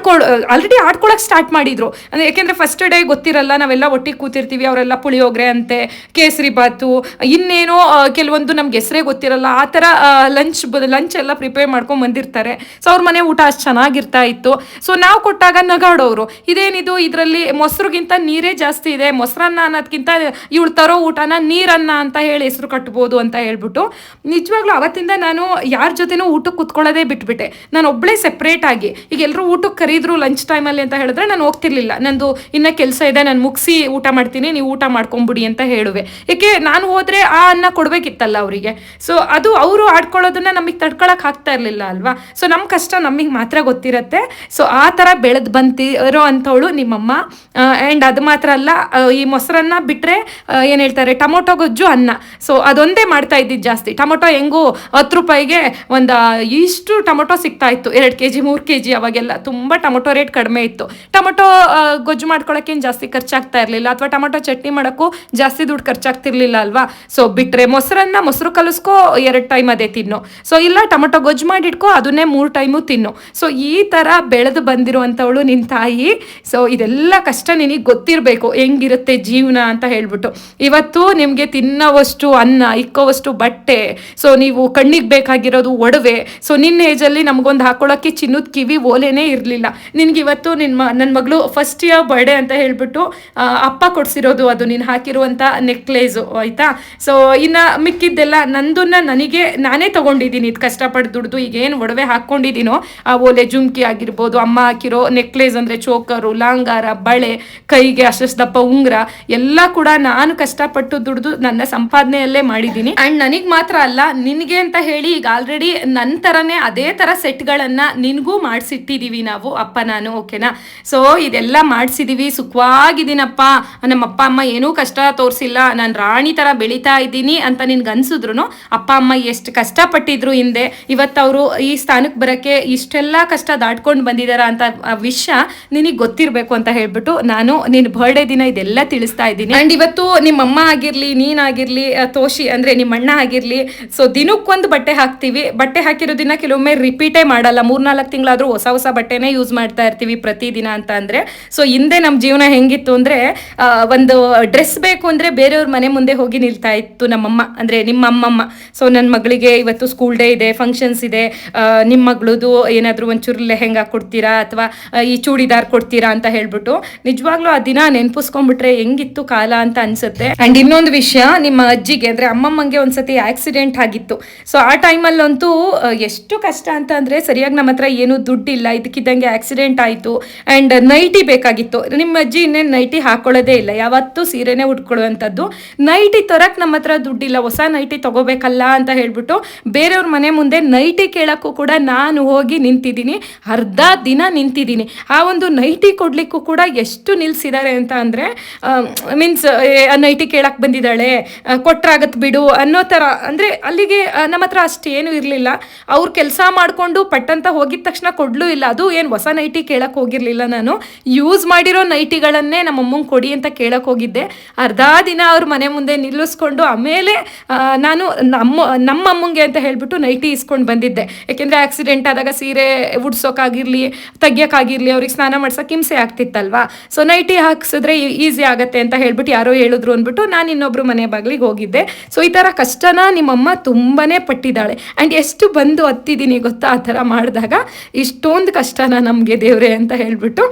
ಆಲ್ರೆಡಿ ಆಡ್ಕೊಳಕ್ಕೆ ಸ್ಟಾರ್ಟ್ ಮಾಡಿದ್ರು. ಅಂದರೆ ಯಾಕೆಂದರೆ ಫಸ್ಟ್ ಡೇ ಗೊತ್ತಿರಲ್ಲ, ನಾವೆಲ್ಲ ಒಟ್ಟಿಗೆ ಕೂತಿರ್ತೀವಿ, ಅವರೆಲ್ಲ ಪುಳಿಯೋಗರೆ ಅಂತೆ, ಕೇಸರಿ ಬಾತು, ಇನ್ನೇನೋ ಕೆಲವೊಂದು ನಮ್ಗೆ ಹೆಸರೇ ಗೊತ್ತಿರಲ್ಲ, ಆ ಥರ ಲಂಚ್ ಎಲ್ಲ ಪ್ರಿಪೇರ್ ಮಾಡ್ಕೊಂಡು ಬಂದಿರ್ತಾರೆ. ಸೊ ಅವ್ರ ಮನೆ ಊಟ ಅಷ್ಟು ಚೆನ್ನಾಗಿರ್ತಾ ಇತ್ತು. ಸೊ ನಾವು ಕೊಟ್ಟಾಗ ನಗಾಡೋರು, ಇದೇನಿದು ಇದರಲ್ಲಿ ಮೊಸರುಗಿಂತ ನೀರೇ ಜಾಸ್ತಿ ಇದೆ, ಮೊಸರನ್ನ ಅನ್ನೋದಕ್ಕಿಂತ ಇವಳು ತರೋ ಊಟನ ನೀರನ್ನ ಅಂತ ಹೇಳಿ ಹೆಸರು ಕಟ್ಬೋದು ಅಂತ ಹೇಳ್ಬಿಟ್ಟು. ನಿಜವಾಗ್ಲೂ ಅವತ್ತಿಂದ ನಾನು ಯಾರ ಜೊತೆನೂ ಊಟಕ್ಕೆ ಕೂತ್ಕೊಳ್ಳೋದೇ ಬಿಟ್ಬಿಟ್ಟೆ. ನಾನು ಒಬ್ಬಳೇ ಸೆಪ್ರೇಟ್ ಆಗಿ, ಈಗ ಎಲ್ಲರೂ ಊಟಕ್ಕೆ ಕರೀದ್ರು ಲಂಚ್ ಟೈಮಲ್ಲಿ ಅಂತ ಹೇಳಿದ್ರೆ ನಾನು ಹೋಗ್ತಿರ್ಲಿಲ್ಲ. ನಂದು ಇನ್ನೂ ಕೆಲಸ ಇದೆ, ನಾನು ಮುಗಿಸಿ ಊಟ ಮಾಡ್ತೀನಿ, ನೀವು ಊಟ ಮಾಡ್ಕೊಂಬಿಡಿ ಅಂತ ಹೇಳುವೆ. ಏಕೆ ನಾನು ಹೋದರೆ ಆ ಅನ್ನ ಕೊಡಬೇಕಿತ್ತಲ್ಲ ಅವರಿಗೆ. ಸೊ ಅದು ಅವರು ಆಡ್ಕೊಳ್ಳೋದನ್ನ ನಮಗೆ ತಡ್ಕೊಳಕ್ಕೆ ಆಗ್ತಾ ಇರಲಿಲ್ಲ ಅಲ್ವಾ. ಸೊ ನಮ್ಮ ಕಷ್ಟ ನಮಗೆ ಮಾತ್ರ ಗೊತ್ತಿರುತ್ತೆ. ಸೊ ಆ ಥರ ಬೆಳೆದು ಬಂತಿರೋ ಅಂಥವಳು ನಿಮ್ಮಮ್ಮ. ಆ್ಯಂಡ್ ಅದು ಮಾತ್ರ ಅಲ್ಲ, ಈ ಮೊಸರನ್ನ ಬಿಟ್ಟರೆ ಏನು ಹೇಳ್ತಾರೆ, ಟೊಮೊಟೊ ಗೊಜ್ಜು ಅನ್ನ. ಸೊ ಅದೊಂದೇ ಮಾಡ್ತಾ ಇದ್ದಿದ್ದು ಜಾಸ್ತಿ. ಟೊಮೊಟೊ ಹೆಂಗೂ 10 ರೂಪಾಯಿಗೆ ಒಂದು ಇಷ್ಟು ಟೊಮೊಟೊ ಸಿಗ್ತಾ ಇತ್ತು, 2 kg 3 kg. ಅವಾಗೆಲ್ಲ ತುಂಬ ಟೊಮೊಟೊ ರೇಟ್ ಕಡಿಮೆ ಇತ್ತು. ಟೊಮೊಟೊ ಗೊಜ್ಜು ಮಾಡ್ಕೊಳಕ್ಕೇನು ಜಾಸ್ತಿ ಖರ್ಚಾಗ್ತಾ ಇರಲಿಲ್ಲ, ಅಥವಾ ಟೊಮೊಟೊ ಚಟ್ನಿ ಮಾಡೋಕ್ಕೂ ಜಾಸ್ತಿ ದುಡ್ಡು ಖರ್ಚಾಗ್ತಿರ್ಲಿಲ್ಲ ಅಲ್ವಾ. ಸೊ ಬಿಟ್ಟರೆ ಮೊಸರು ಕಲಿಸ್ಕೋ 2 ಟೈಮ್ ಅದೇ ತಿನ್ನು, ಸೊ ಇಲ್ಲ ಟೊಮೊಟೊ ಗೊಜ್ಜು ಮಾಡಿಟ್ಕೋ ಅದನ್ನೇ 3 ಟೈಮು ತಿನ್ನು. ಸೊ ಈ ಥರ ಬೆಳೆದು ಬಂದಿರುವಂಥವಳು ನಿನ್ನ ತಾಯಿ. ಸೊ ಇದೆಲ್ಲ ಕಷ್ಟ ನಿನಗೆ ಗೊತ್ತಿರಬೇಕು, ಹೆಂಗಿರುತ್ತೆ ಜೀವನ ಅಂತ ಹೇಳ್ಬಿಟ್ಟು. ಇವತ್ತು ನಿಮಗೆ ತಿನ್ನೋವಷ್ಟು ಅನ್ನ, ಇಕ್ಕೋವಷ್ಟು ಬಟ್ಟೆ, ಸೊ ನೀವು ಕಣ್ಣಿಗೆ ಬೇಕಾಗಿರೋದು ಒಡವೆ. ಸೊ ನಿನ್ನ ಏಜಲ್ಲಿ ನಮಗೊಂದು ಹಾಕೊಳ್ಳೋಕ್ಕೆ ಚಿನ್ನದ ಕಿವಿ ಓಲೆನೇ ಇರಲಿಲ್ಲ. ನಿನ್ಗೆ ಇವತ್ತು ನನ್ನ ಮಗಳು ಫಸ್ಟ್ ಇಯರ್ ಬರ್ಡೇ ಅಂತ ಹೇಳ್ಬಿಟ್ಟು ಅಪ್ಪ ಕೊಡಿಸಿರೋದು ಅದು ನೀನು ಹಾಕಿರುವಂಥ ನೆಕ್ಲೇಸು, ಆಯಿತಾ. ಸೊ ಇನ್ನು ಮಿಕ್ಕಿದ್ದೆಲ್ಲ ನಂದನ್ನ ನಾನೇ ತೊಗೊಂಡಿದ್ದೀನಿ, ಇದು ಕಷ್ಟಪಟ್ಟು ದುಡ್ದು. ಈಗೇನು ಒಡವೆ ಹಾಕ್ಕೊಂಡಿದ್ದೀನೋ ಆ ಓಲೆ ಜುಮ್ಕಿ ಆಗಿರ್ಬೋದು, ಅಮ್ಮ ಹಾಕಿರೋ ನೆಕ್ಲೇಸ್ ಅಂದರೆ ಚೋಕರು, ಲಾಂಗಾರ, ಬಳೆ, ಕೈಗೆ ಅಷ್ಟದಪ್ಪ ಉಂಗುರ, ಎಲ್ಲ ಕೂಡ ನಾನು ಕಷ್ಟಪಟ್ಟು ದುಡ್ದು ನನ್ನ ಸಂಪಾದನೆಯಲ್ಲೇ ಮಾಡಿದ್ದೀನಿ. ಆ್ಯಂಡ್ ನನಗೆ ಮಾತ್ರ ಅಲ್ಲ, ನಿನಗೆ ಅಂತ ಹೇಳಿ ಈಗ ಆಲ್ರೆಡಿ ನನ್ನ ಥರನೇ ಅದೇ ಥರ ಸೆಟ್ಗಳನ್ನು ನಿನಗೂ ಮಾಡಿಸಿಟ್ಟಿದ್ದೀವಿ ನಾವು, ಅಪ್ಪ ನಾನು, ಓಕೆನಾ. ಸೊ ಇದೆಲ್ಲ ಮಾಡಿಸಿದ್ದೀವಿ, ಸುಖವಾಗಿದ್ದೀನಪ್ಪ, ನಮ್ಮ ಅಪ್ಪ ಅಮ್ಮ ಏನೂ ಕಷ್ಟ ತೋರಿಸಿಲ್ಲ, ನಾನು ರಾಣಿ ಥರ ಬೆಳೀತಾ ಇದ್ದೀನಿ ಅಂತ ನಿನ್ಗೆ ಅನ್ಸಿದ್ರು ಅಪ್ಪ ಅಮ್ಮ ಎಷ್ಟು ಕಷ್ಟಪಟ್ಟಿದ್ರು ಹಿಂದೆ, ಇವತ್ತು ಅವರು ಈ ಸ್ಥಾನಕ್ಕೆ ಬರೋಕ್ಕೆ ಇಷ್ಟೆಲ್ಲ ಕಷ್ಟ ದಾಟ್ಕೊಂಡು ಬಂದಿದ್ದಾರ ಅಂತ ವಿಷಯ ನಿನಗೆ ಗೊತ್ತಿರಬೇಕು ಅಂತ ಹೇಳ್ಬಿಟ್ಟು ನಾನು ನಿನ್ನ ಬರ್ಡೇ ದಿನ ಇದೆಲ್ಲ ತಿಳಿಸ್ತಾ ಇದ್ದೀನಿ. ಆ್ಯಂಡ್ ಇವತ್ತು ನಿಮ್ಮಮ್ಮ ಆಗಿರಲಿ, ನೀನಾಗಿರಲಿ, ತೋಷಿ ಅಂದರೆ ನಿಮ್ಮ ಅಣ್ಣ ಆಗಿರಲಿ, ಸೊ ದಿನಕ್ಕೊಂದು ಬಟ್ಟೆ ಹಾಕ್ತೀವಿ. ಬಟ್ಟೆ ಹಾಕಿರೋದಿನ ಕೆಲವೊಮ್ಮೆ ರಿಪೀಟೇ ಮಾಡಲ್ಲ, 3-4 ತಿಂಗಳಾದರೂ ಹೊಸ ಬಟ್ಟೆನೇ ಯೂಸ್ ಮಾಡ್ತಾ ಇರ್ತೀವಿ ಪ್ರತಿದಿನ ಅಂತ ಅಂದರೆ. ಸೊ ಹಿಂದೆ ನಮ್ಮ ಜೀವನ ಹೆಂಗಿತ್ತು ಅಂದರೆ, ಒಂದು ಡ್ರೆಸ್ ಬೇಕು ಅಂದರೆ ಬೇರೆಯವ್ರ ಮನೆ ಮುಂದೆ ಹೋಗಿ ನಿಲ್ತಾ ಇತ್ತು ನಮ್ಮಮ್ಮ, ಅಂದರೆ ನಿಮ್ಮ ಅಮ್ಮಮ್ಮ. ಸೊ ನನ್ನ ಮಗಳಿಗೆ ಇವತ್ತು ಸ್ಕೂಲ್ ಡೇ ಇದೆ, ಫಂಕ್ಷನ್ಸ್ ಇದೆ, ನಿಮ್ಮ ಮಗಳದು ಏನಾದರೂ ಒಂಚೂರು ಲೆಹೆಂಗಾ ಕೊಡ್ತೀರಾ ಅಥವಾ ಈ ಚೂಡಿದಾರ್ ಕೊಡ್ತೀರಾ ಅಂತ ಹೇಳ್ಬಿಟ್ಟು. ನಿಜವಾಗ್ಲೂ ಆ ದಿನ ನೆನ್ಪಿಸ್ಕೊಂಡ್ಬಿಟ್ರೆ ಹೆಂಗಿತ್ತು ಕಾಲ ಅಂತ ಅನ್ಸುತ್ತೆ. ಆ್ಯಂಡ್ ಇನ್ನೊಂದು ವಿಷಯ, ನಿಮ್ಮ ಅಜ್ಜಿಗೆ ಅಂದರೆ ಅಮ್ಮಮ್ಮಂಗೆ ಒಂದ್ಸತಿ ಆಕ್ಸಿಡೆಂಟ್ ಆಗಿತ್ತು. ಸೊ ಆ ಟೈಮಲ್ಲಂತೂ ಎಷ್ಟು ಕಷ್ಟ ಅಂತ ಅಂದರೆ, ಸರಿಯಾಗಿ ನಮ್ಮ ಹತ್ರ ಏನೂ ದುಡ್ಡಿಲ್ಲ, ಇದಕ್ಕಿದ್ದಂಗೆ ಆಕ್ಸಿಡೆಂಟ್ ಆಯಿತು. ಆ್ಯಂಡ್ ನೈಟಿ ಬೇಕಾಗಿತ್ತು. ನಿಮ್ಮ ಅಜ್ಜಿ ಇನ್ನೇನು ನೈಟಿ ಹಾಕೊಳ್ಳೋದೇ ಇಲ್ಲ, ಯಾವತ್ತೂ ಸೀರೆನೇ ಉಟ್ಕೊಳ್ಳುವಂಥದ್ದು. ನೈಟಿ ತರಕ್ಕೆ ನಮ್ಮ ಹತ್ರ ದುಡ್ಡಿಲ್ಲ, ಹೊಸ ನೈಟಿ ತಗೋಬೇಕಲ್ಲ ಅಂತ ಹೇಳ್ಬಿಟ್ಟು ಬೇರೆಯವ್ರ ಮನೆ ಮುಂದೆ ನೈಟಿ ಕೇಳೋಕ್ಕೂ ಕೂಡ ನಾನು ಹೋಗಿ ನಿಂತಿದ್ದೀನಿ, ಅರ್ಧ ದಿನ ನಿಂತಿದ್ದೀನಿ. ಆ ಒಂದು ನೈಟಿ ಕೊಡಲಿಕ್ಕೂ ಕೂಡ ಎಷ್ಟು ನಿಲ್ಸಿದ್ದಾರೆ ಅಂತ ಅಂದರೆ, ಮೀನ್ಸ್ ನೈಟಿ ಕೇಳಕ್ಕೆ ಬಂದಿದ್ದಾಳೆ, ಕೊಟ್ರಾಗತ್ತೆ ಬಿಡು ಅನ್ನೋ ಥರ. ಅಂದರೆ ಅಲ್ಲಿಗೆ ನಮ್ಮ ಹತ್ರ ಅಷ್ಟೇನು ಇರಲಿಲ್ಲ. ಅವ್ರ ಕೆಲಸ ಮಾಡಿಕೊಂಡು ಪಟ್ಟಂತ ಹೋಗಿದ ತಕ್ಷಣ ಕೊಡ್ಲೂ ಇಲ್ಲ. ಅದು ಏನು ಹೊಸ ನೈಟಿ ಕೇಳಕ್ಕೆ ಹೋಗಿರಲಿಲ್ಲ, ನಾನು ಯೂಸ್ ಮಾಡಿರೋ ನೈಟಿಗಳನ್ನೇ ನಮ್ಮಮ್ಮಂಗೆ ಕೊಡಿ ಅಂತ ಕೇಳಕ್ಕೆ ಹೋಗಿದ್ದೆ. ಅರ್ಧ ದಿನ ಅವ್ರ ಮನೆ ಮುಂದೆ ನಿಲ್ಲಿಸ್ಕೊಂಡು ಆಮೇಲೆ ನಾನು ನಮ್ಮಮ್ಮಂಗೆ ಅಂತ ಹೇಳ್ಬಿಟ್ಟು ನೈಟಿ ಇಸ್ಕೊಂಡು ಬಂದಿದ್ದೆ. ಯಾಕೆಂದರೆ ಆಕ್ಸಿಡೆಂಟ್ ಆದಾಗ ಸೀರೆ ಉಡ್ಸೋಕ್ಕಾಗಿರಲಿ ತೆಗಿಯೋಕ್ಕಾಗಿರಲಿ ಅವ್ರಿಗೆ ಸ್ನಾನ ಮಾಡ್ಸೋಕೆ ಹಿಂಸೆ ಆಗ್ತಿತ್ತಲ್ವಾ. ಸೊ ನೈಟಿ ಹಾಕ್ಸಿದ್ರೆ ಈಸಿ ಆಗುತ್ತೆ ಅಂತ ಹೇಳ್ಬಿಟ್ಟು ಯಾರೋ ಹೇಳಿದ್ರು ಅಂದ್ಬಿಟ್ಟು ನಾನು ಇನ್ನೊಬ್ರು ಮನೆ ಬಾಗಿಲಿಗೆ ಹೋಗಿದ್ದೆ. ಸೊ ಈ ಥರ ಕಷ್ಟನ ನಿಮ್ಮಮ್ಮ ತುಂಬಾ ಪಟ್ಟಿದ್ದಾಳೆ. ಆ್ಯಂಡ್ ಎಷ್ಟು ಬಂದು ಹತ್ತಿದ್ದೀನಿ ಗೊತ್ತಾ ಆ ಥರ ಮಾಡಿದಾಗ. ಇಷ್ಟೊಂದು ಕಷ್ಟನ ನಮಗೆ ದೇವ್ರೆ ಅಂತ ಹೇಳ್ಬಿಟ್ಟು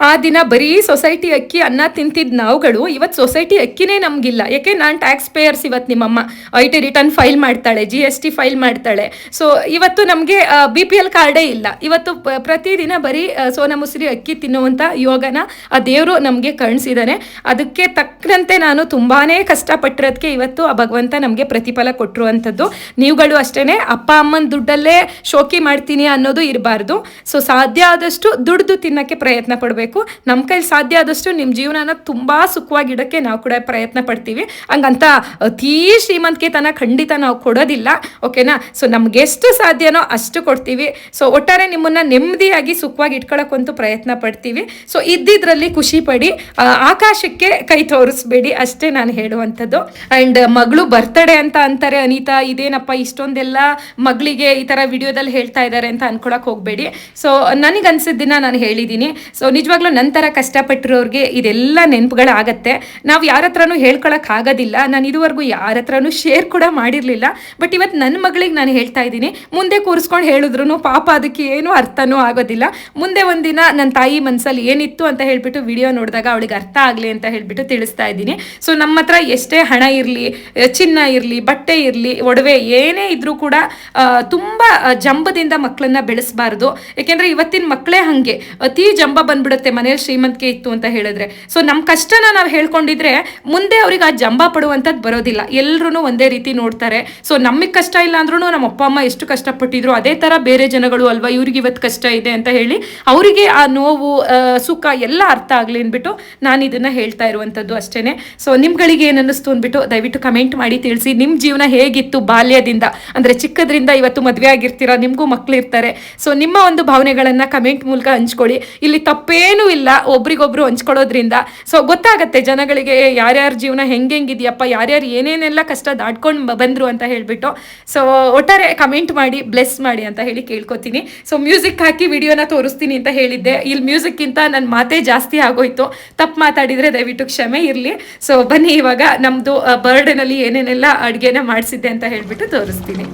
ಆ ದಿನ ಬರೀ ಸೊಸೈಟಿ ಅಕ್ಕಿ ಅನ್ನ ತಿಂತಿದ್ದು ನಾವುಗಳು ಇವತ್ತು ಸೊಸೈಟಿ ಅಕ್ಕಿನೇ ನಮಗಿಲ್ಲ. ಯಾಕೆ ನಾನು ಟ್ಯಾಕ್ಸ್ ಪೇಯರ್ಸ್. ಇವತ್ತು ನಿಮ್ಮಮ್ಮ IT ರಿಟರ್ನ್ ಫೈಲ್ ಮಾಡ್ತಾಳೆ, GST ಫೈಲ್ ಮಾಡ್ತಾಳೆ. ಸೊ ಇವತ್ತು ನಮಗೆ BPL ಕಾರ್ಡೇ ಇಲ್ಲ. ಇವತ್ತು ಪ್ರತಿದಿನ ಬರೀ ಸೋನಾ ಮುಸ್ರಿ ಅಕ್ಕಿ ತಿನ್ನುವಂಥ ಯೋಗನ ಆ ದೇವರು ನಮಗೆ ಕಣಿಸಿದ್ದಾನೆ. ಅದಕ್ಕೆ ತಕ್ಕಂತೆ ನಾನು ತುಂಬಾ ಕಷ್ಟಪಟ್ಟಿರೋದಕ್ಕೆ ಇವತ್ತು ಆ ಭಗವಂತ ನಮಗೆ ಪ್ರತಿಫಲ ಕೊಟ್ಟಿರುವಂಥದ್ದು. ನೀವುಗಳು ಅಷ್ಟೇ ಅಪ್ಪ ಅಮ್ಮನ ದುಡ್ಡಲ್ಲೇ ಶೋಕಿ ಮಾಡ್ತೀನಿ ಅನ್ನೋದು ಇರಬಾರ್ದು. ಸೊ ಸಾಧ್ಯ ಆದಷ್ಟು ದುಡ್ದು ತಿನ್ನೋಕ್ಕೆ ಪ್ರಯತ್ನ ಪಡಬೇಕು. ನಮ್ಮ ಕೈಲಿ ಸಾಧ್ಯ ಆದಷ್ಟು ನಿಮ್ಮ ಜೀವನನ ತುಂಬ ಸುಖವಾಗಿಡೋಕ್ಕೆ ನಾವು ಕೂಡ ಪ್ರಯತ್ನ ಪಡ್ತೀವಿ. ಹಂಗಂತ ಅತೀ ಶ್ರೀಮಂತಿಕೆ ತನ ಖಂಡಿತ ನಾವು ಕೊಡೋದಿಲ್ಲ, ಓಕೆನಾ. ಸೊ ನಮ್ಗೆ ಎಷ್ಟು ಸಾಧ್ಯನೋ ಅಷ್ಟು ಕೊಡ್ತೀವಿ. ಸೊ ಒಟ್ಟಾರೆ ನಿಮ್ಮನ್ನು ನೆಮ್ಮದಿಯಾಗಿ ಸುಖವಾಗಿ ಇಟ್ಕೊಳ್ಳೋಕ್ಕಂತೂ ಪ್ರಯತ್ನ ಪಡ್ತೀವಿ. ಸೊ ಇದ್ದಿದ್ರಲ್ಲಿ ಖುಷಿ ಪಡಿ, ಆಕಾಶಕ್ಕೆ ಕೈ ತೋರಿಸ್ಬೇಡಿ ಅಷ್ಟೇ ನಾನು ಹೇಳುವಂಥದ್ದು. ಆ್ಯಂಡ್ ಮಗಳು ಬರ್ತಡೇ ಅಂತ ಅಂತಾರೆ ಅನಿತಾ, ಇದೇನಪ್ಪ ಇಷ್ಟೊಂದೆಲ್ಲ ಮಗಳಿಗೆ ಈ ಥರ ವಿಡಿಯೋದಲ್ಲಿ ಹೇಳ್ತಾ ಇದ್ದಾರೆ ಅಂತ ಅನ್ಕೊಳಕ್ಕೆ ಹೋಗಬೇಡಿ. ಸೊ ನನಗೆ ಅನ್ಸಿದ ದಿನ ನಾನು ಹೇಳಿದ್ದೀನಿ. ಸೊ ನಿಜವಾಗ್ಲೂ ನಂತರ ಕಷ್ಟಪಟ್ಟಿರೋರಿಗೆ ಇದೆಲ್ಲ ನೆನಪುಗಳಾಗತ್ತೆ. ನಾವು ಯಾರ ಹತ್ರನೂ ಹೇಳ್ಕೊಳಕ್ಕಾಗೋದಿಲ್ಲ. ನಾನು ಇದುವರೆಗೂ ಯಾರ ಹತ್ರನೂ ಶೇರ್ ಕೂಡ ಮಾಡಿರಲಿಲ್ಲ. ಬಟ್ ಇವತ್ತು ನನ್ನ ಮಗಳಿಗೆ ನಾನು ಹೇಳ್ತಾ ಇದ್ದೀನಿ. ಮುಂದೆ ಕೂರಿಸ್ಕೊಂಡು ಹೇಳಿದ್ರು ಪಾಪ ಅದಕ್ಕೆ ಏನೂ ಅರ್ಥನೂ ಆಗೋದಿಲ್ಲ. ಮುಂದೆ ಒಂದಿನ ನನ್ನ ತಾಯಿ ಮನಸ್ಸಲ್ಲಿ ಏನಿತ್ತು ಅಂತ ಹೇಳ್ಬಿಟ್ಟು ವಿಡಿಯೋ ನೋಡಿದಾಗ ಅವಳಿಗೆ ಅರ್ಥ ಆಗಲಿ ಅಂತ ಹೇಳ್ಬಿಟ್ಟು ತಿಳಿಸ್ತಾ ಇದ್ದೀನಿ. ಸೊ ನಮ್ಮ ಹತ್ರ ಎಷ್ಟೇ ಹಣ ಇರಲಿ, ಚಿನ್ನ ಇರಲಿ, ಬಟ್ಟೆ ಇರಲಿ, ಒಡವೆ ಏನೇ ಇದ್ರೂ ಕೂಡ ತುಂಬ ಜಂಬದಿಂದ ಮಕ್ಕಳನ್ನ ಬೆಳೆಸಬಾರ್ದು. ಯಾಕೆಂದರೆ ಇವತ್ತಿನ ಮಕ್ಕಳೇ ಹಾಗೆ ಅತಿ ಜಂಬ ಬಂದ್ಬಿಡುತ್ತೆ ಮನೇಲಿ ಶ್ರೀಮಂತಿಕೆ ಇತ್ತು ಅಂತ ಹೇಳಿದ್ರೆ. ಸೊ ನಮ್ಮ ಕಷ್ಟನ ನಾವು ಹೇಳ್ಕೊಂಡಿದ್ರೆ ಮುಂದೆ ಅವ್ರಿಗೆ ಆ ಜಂಬ ಪಡುವಂಥದ್ದು ಬರೋದಿಲ್ಲ. ಎಲ್ಲರೂ ಒಂದೇ ರೀತಿ ನೋಡ್ತಾರೆ. ಸೊ ನಮಗೆ ಕಷ್ಟ ಇಲ್ಲ ಅಂದ್ರೂ ನಮ್ಮ ಅಪ್ಪ ಅಮ್ಮ ಎಷ್ಟು ಕಷ್ಟಪಟ್ಟಿದ್ರು ಅದೇ ಥರ ಬೇರೆ ಜನಗಳು ಅಲ್ವಾ, ಇವ್ರಿಗೆ ಇವತ್ತು ಕಷ್ಟ ಇದೆ ಅಂತ ಹೇಳಿ ಅವರಿಗೆ ಆ ನೋವು ಸುಖ ಎಲ್ಲ ಅರ್ಥ ಆಗಲಿ ಅಂದ್ಬಿಟ್ಟು ನಾನು ಇದನ್ನು ಹೇಳ್ತಾ ಇರುವಂಥದ್ದು ಅಷ್ಟೇ. ಸೊ ನಿಮ್ಗಳಿಗೆ ಏನು ಅನ್ನಿಸ್ತು ಅಂದ್ಬಿಟ್ಟು ದಯವಿಟ್ಟು ಕಮೆಂಟ್ ಮಾಡಿ ತಿಳಿಸಿ. ನಿಮ್ಮ ಜೀವನ ಹೇಗಿತ್ತು ಬಾಲ್ಯದಿಂದ, ಅಂದರೆ ಚಿಕ್ಕದ್ರಿಂದ ಇವತ್ತು ಮದುವೆ ಆಗಿರ್ತೀರ, ನಿಮಗೂ ಮಕ್ಕಳು ಇರ್ತಾರೆ. ಸೊ ನಿಮ್ಮ ಒಂದು ಭಾವನೆಗಳನ್ನು ಕಮೆಂಟ್ ಮೂಲಕ ಹಂಚ್ಕೊಳ್ಳಿ. ಇಲ್ಲಿ ತಪ್ಪೇನೂ ಇಲ್ಲ ಒಬ್ರಿಗೊಬ್ರು ಹಂಚ್ಕೊಳ್ಳೋದ್ರಿಂದ. ಸೊ ಗೊತ್ತಾಗತ್ತೆ ಜನಗಳಿಗೆ ಯಾರ್ಯಾರ ಜೀವನ ಹೆಂಗಿದೆಯಪ್ಪ, ಯಾರ್ಯಾರು ಏನೇನೆಲ್ಲ ಕಷ್ಟ ದಾಟ್ಕೊಂಡು ಬಂದರು ಅಂತ ಹೇಳಿಬಿಟ್ಟು. ಸೊ ಒಟ್ಟಾರೆ ಕಮೆಂಟ್ ಮಾಡಿ ಬ್ಲೆಸ್ ಮಾಡಿ ಅಂತ ಹೇಳಿ ಕೇಳ್ಕೊತೀನಿ. ಸೊ ಮ್ಯೂಸಿಕ್ ಹಾಕಿ ವಿಡಿಯೋನ ತೋರಿಸ್ತೀನಿ ಅಂತ ಹೇಳಿದ್ದೆ. ಇಲ್ಲಿ ಮ್ಯೂಸಿಕ್ಕಿಂತ ನನ್ನ ಮಾತೇ ಜಾಸ್ತಿ ಆಗೋಯ್ತು. ತಪ್ಪು ಮಾತಾಡಿದರೆ ದಯವಿಟ್ಟು ಕ್ಷಮೆ ಇರಲಿ. ಸೊ ಬನ್ನಿ ಇವಾಗ ನಮ್ಮದು ಬರ್ಡೇನಲ್ಲಿ ಏನೇನೆಲ್ಲ ಅಡುಗೆನ ಮಾಡಿಸಿದ್ದೆ ಅಂತ ಹೇಳಿಬಿಟ್ಟು ತೋರಿಸ್ತೀನಿ.